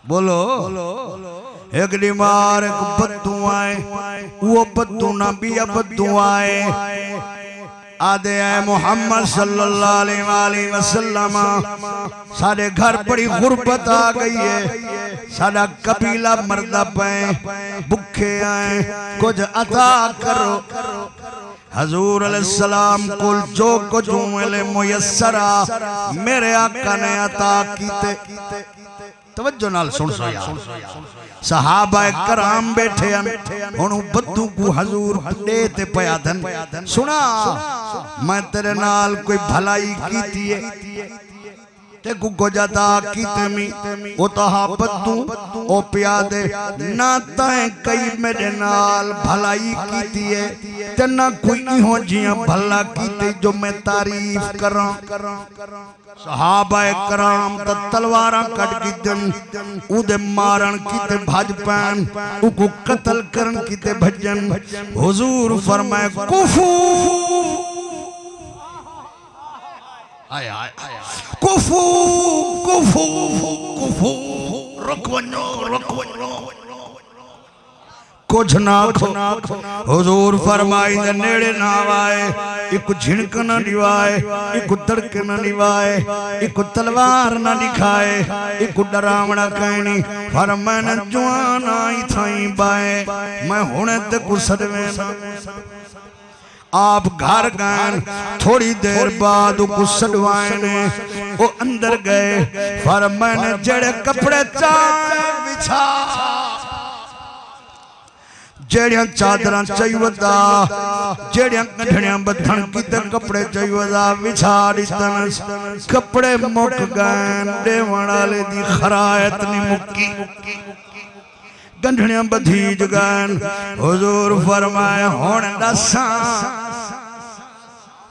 बोलो एक बीमार एक बद्दू आए वो बद्दू ना भी बद्दू आए आदे आए मोहम्मद सल्लल्लाहु अलैहि वसल्लम साडे घर बड़ी गुर्बत आ गई है साडा कबीला मरदा पे भूखे आए कुछ अता करो हजूर अलैहिस्सलाम कुल जो कुछ मुयस्सरा मेरे आका ने अता कीते तवज्जो नाल सुन सो यार सहाबा कराम बैठे हुण बद्दू को हजूर दे ते पया धन सुना मैं तेरे नाल कोई भलाई कीती है ते को जाता कीते ओ तहा बद्दू ओ प्यादे ना तैं कई मेरे नाल भलाई कीती है ते ना कोई इहो जिया भला कीते जो मैं तारीफ करां सहाबा कराम त तलवारां कट कीतन उदे मारन कीते भज पैन उको कत्ल करन कीते भजन हुजूर फरमाए कुफू आय आय कुफू कुफू कुफू रुकवनो रुकवनो कुछ ना हुजूर फरमाई दे नेड़े ना आए एक झिणक न दिवाए एक तड़क न दिवाए एक तलवार न दिखाए एक डरावना कहनी फरमान जवान आई थाई बाए मैं हुणे ते कुसदवे ना आप घर गए थोड़ी देर बाद कुसडवाए ने वो अंदर गए फरमान जड़े कपड़े चाहे बिछा जेड़िया चादर चाहिए जेड़िया कढ़निया बधन की कपड़े चाहिए विछा दितन कपड़े मुक गए देवण वाले दी खरायत नहीं मुक्की गंढनिया बधीज गए हुजूर फरमाए हुण दसा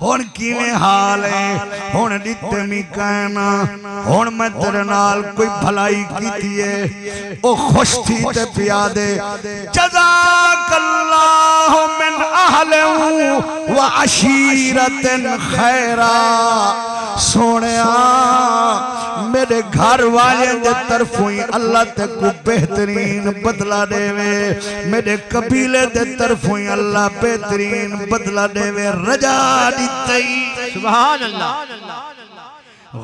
हुण किवें हाल है हुण दिते मी कहना हुण मैं तेरे नाल कोई भलाई कीती है ओ खुश थी ते पिया दे जज़ाकल्लाहु मिन अहले व अशीरतिन खैरा सोनिया मेरे घर वाले दे तरफों ही अल्लाह ते को बेहतरीन बदला देवे मेरे कबीले दे तरफों ही अल्लाह बेहतरीन बदला देवे रजा दितई सुभान अल्लाह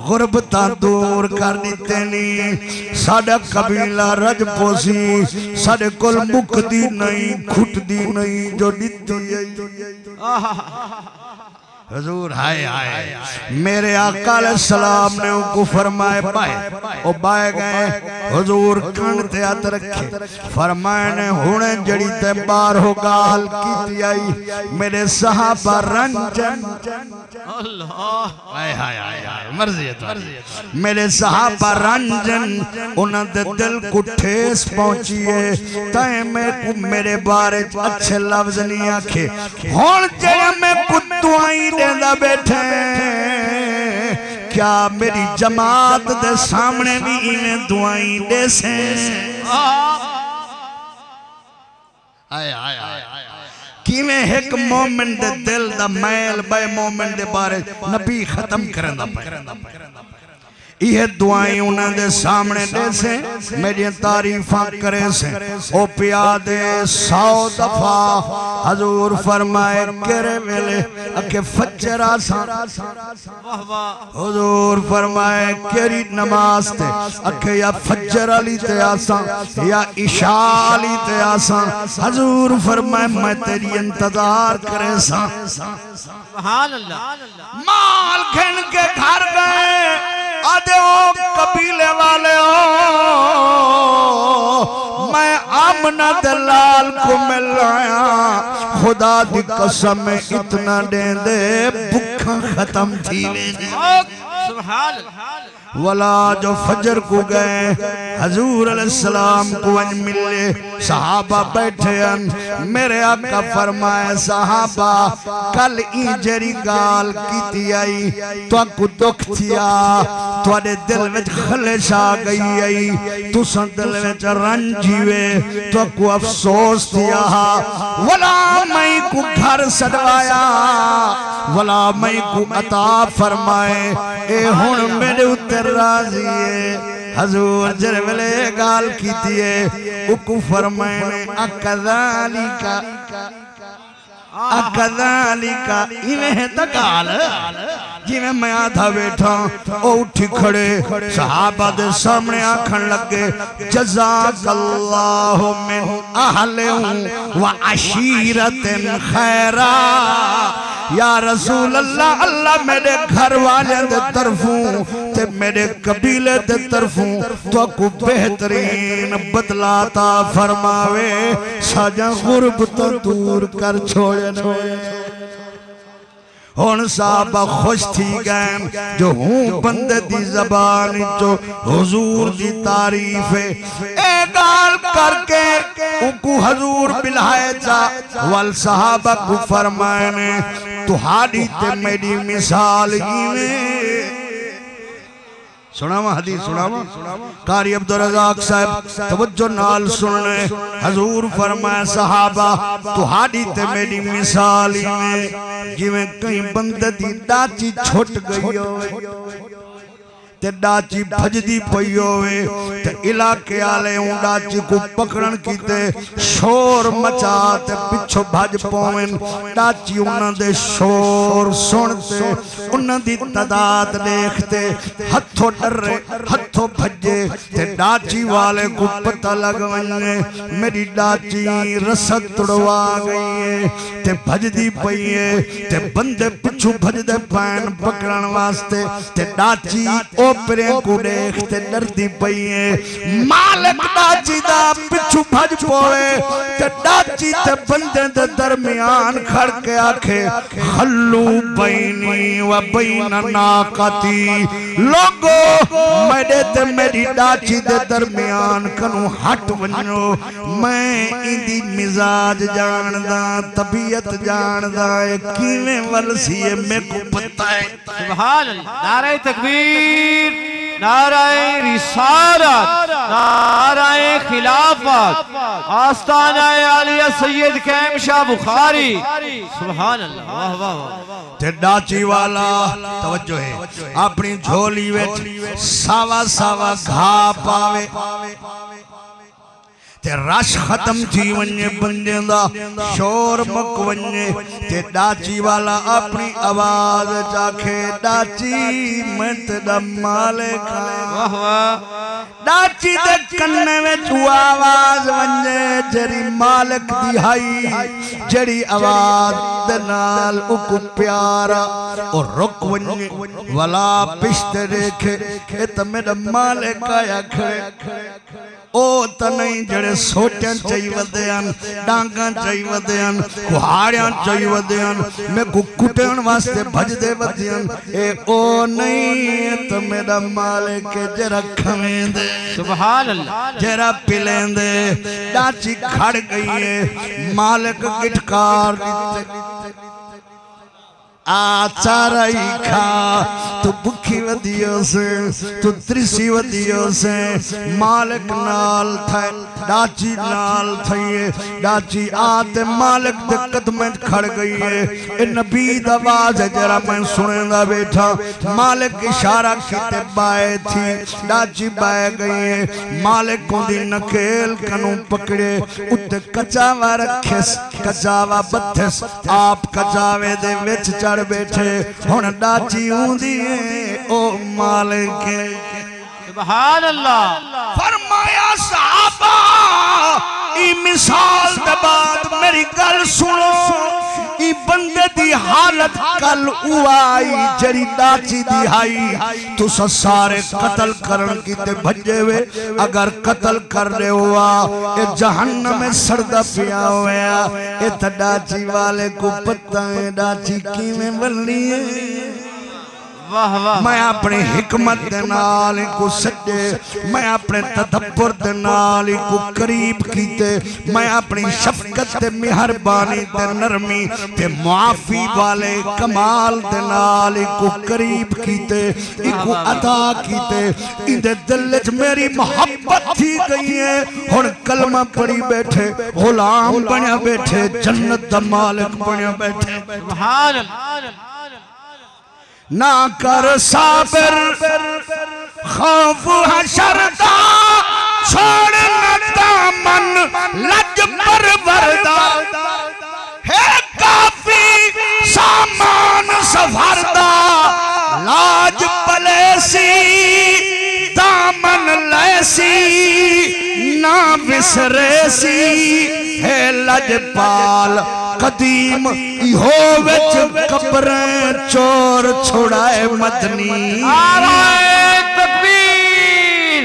गुरबता दूर कर दिते नी साडा कबीला रजपोसी साडे कोल मुकदी नहीं खुटदी नहीं जो दिती हजूर हाय हाय मेरे आका अलैहिस्सलाम ने उनको फरमाए बाय ओ बाय गए हुजूर कन ते हाथ रखे फरमाए ने हुणे जड़ी ते बाहर हो गाल कीती आई मेरे सहाबा रंजन अल्लाह हाय हाय हाय मर्जी है मेरे सहाबा रंजन उन्हां दे दिल को ठेस पहुंची है तै मैं मेरे बारे अच्छे लफ्ज नहीं आखे हुण जेड़ा मैं कुत्तुआई देंदा बैठे क्या मेरी जमात दे सामने भी इवें दुआई दे से आय आय आय किवें एक मोमिन दे दिल दा मैल बे मोमिन दे बारे नबी खत्म करंदा ये दुआएं उन्होंने सामने दे से मेरी तारीफा करे से ओ पिया दे 100 दफा हजूर फरमाए करे वेले अके फजर आसा हजूर फरमाए केरी नमाज ते अके या फजर अली ते आसा या इशा अली ते आसा हजूर फरमाए मैं तेरी इंतजार करे सा सुभान अल्लाह माल घिन के घर गए आदे ओ कबीले वाले हो मैं आमना दलाल को मिल आया खुदा दी कसम इतना दे दे भूखा खत्म थी सुभान वला जो फजर को गए हजूर अलैहिस्सलाम को मिले सहाबा बैठे मेरे आका फरमाए सहाबा कल ई जरी गाल कीती आई तो को दुख थिया तुहाडे दिल विच खलिश आ गई आई तुसां दिल विच रंजीवे तो को अफसोस थिया वला मैं को घर सदवाया वला मैं को अता फरमाए ए हुण मेरे उत्ते राजी है हजूर जरवले गाल की दिए उकु फरमाए अकदालिका अकदालिका इवें तकाल जिवें मैं आधा बैठा ओ उठी खड़े सहाबा दे सामने आखन लगे जज़ाकल्लाहु मिन अहले व अशीरतिन खैरा या रसूल अल्लाह अल्लाह मेरे घर वाले दे तरफों ते मेरे कबीले दे तरफों तो को बेहतरीन बदलाता फरमावे साजा गुरबत तो दूर कर छोड़ने हुण साहबा खुश थी गए जो हूँ बंदे दी जबान जो हुजूर दी तारीफ है ए गाल करके उनको हजूर बिलाए जा वल साहबा को फरमाने तुहाडी ते मेरी मिसाल इवें सुनावा हदीस सुनावा कारी अब्दुल रज़ाक साहब तवज्जो नाल सुनने हजूर फरमाया सहाबा तुहाडी ते मेरी मिसाल में जिवें कई बंदे दी डाची छुट गई होवे ते डाची भजदी पई होवे ते इलाके आले उन डाची को पकड़न कीते शोर मचा ते पिछो भज पवेन डाची उन्हां दे शोर सुनते उन्हां दी तादाद देखते हथों डरे हथों भजे ते डाची वाले को पता लग वने मेरी डाची रसद तुड़वा गई है ते भजदी पई है ते बंदे पिछो भजदे पैन पकड़न वास्ते ते डाची ओपरे को देखते डरदी पई है मालिक डाची दा पिछू भज पोवे ते डाची ते बंदे दे दरमियान खड़ के आखे खल्लू बैनी व बैन नाकती लोगो मेरे ते मेरी डाची दे दरमियान कनु हट वनो मैं इंदी मिजाज जानदा तबीयत जानदा है किवें वलसी है मेरे को पता है सुभान अल्लाह नारे तकबीर नाराए रिसालत नाराए खिलाफत आस्तानाए आलिया सैयद कैम शाह बुखारी सुभान अल्लाह वाह वाह ते डाची वाला तवज्जो है अपनी झोली विच सावा सावा घा पावे ते रश खत्म थी वने बंदे दा शोर मुक वने ते डाची वाला अपनी आवाज चाखे डाची मैं तेरा मालिक वाह वाह डाची दे कन्ने विच आवाज वने जरी मालिक दी हाई जड़ी आवाज दे नाल उक प्यारा और रुक वने वाला पिछते देखे ए त मेरा मालिक आया खड़े ओ त नहीं जड़े सोटियां चाही वदे हन डांगा चाही वदे हन कुहाड़ियां चाही वदे हन मैं को कुटण वास्ते भजदे वदे हन ए ओ नहीं त मेरा मालिक जरा खवेंदे सुभान अल्लाह जरा पिलेंदे डाची खड़ गई है मालिक गिटकार दिते आचाराई खा तू भुखी वदियो से तू त्रिसी वदियो से मालिक नाल थे डाची नाल थई डाची आते मालिक दे कदम खड़ गई है ए नबी दा आवाज जरा मैं सुनेंदा बैठा मालिक इशारा कीते बाए थी डाची बाए गई है मालिक को दी नकेल कनु पकड़े उत्ते कचावा रखेस कचावा बथस आप कचावे दे विच चढ़ बैठे हुन डाची ऊंदी ओ मालिक सुभान अल्लाह फरमाया सहाबा ई मिसाल दे बाद मेरी गल सुनो ई बंदे दी हालत कल उआई जरी डाची दी हाई तुस सारे कत्ल करन कीते भजे वे अगर कत्ल कर ले हुआ ए जहन्नम में सड़दा पिया होया ए त डाची वाले को पता है डाची किवें बननी है वाह वाह मैं अपनी हिकमत दे नाल को सजे मैं अपने तदब्बर दे नाल को करीब कीते मैं अपनी शफकत ते मेहरबानी ते नरमी ते मुआफी वाले कमाल दे नाल को करीब कीते इको अता कीते इंदे दिल च मेरी मोहब्बत थी गई है हुन कलमा पढ़ी बैठे गुलाम बनया बैठे जन्नत दा मालिक बनया बैठे सुभान अल्लाह ना कर साबिर खौफ हशरदा छोड़ न दामन लज पर वरदा है काफी सामान सफरदा लाज पलेसी दामन लैसी ना विसरेसी है लजपाल कदीम इहो विच कब्रें चोर छुड़ाए मदनी। तकबीर।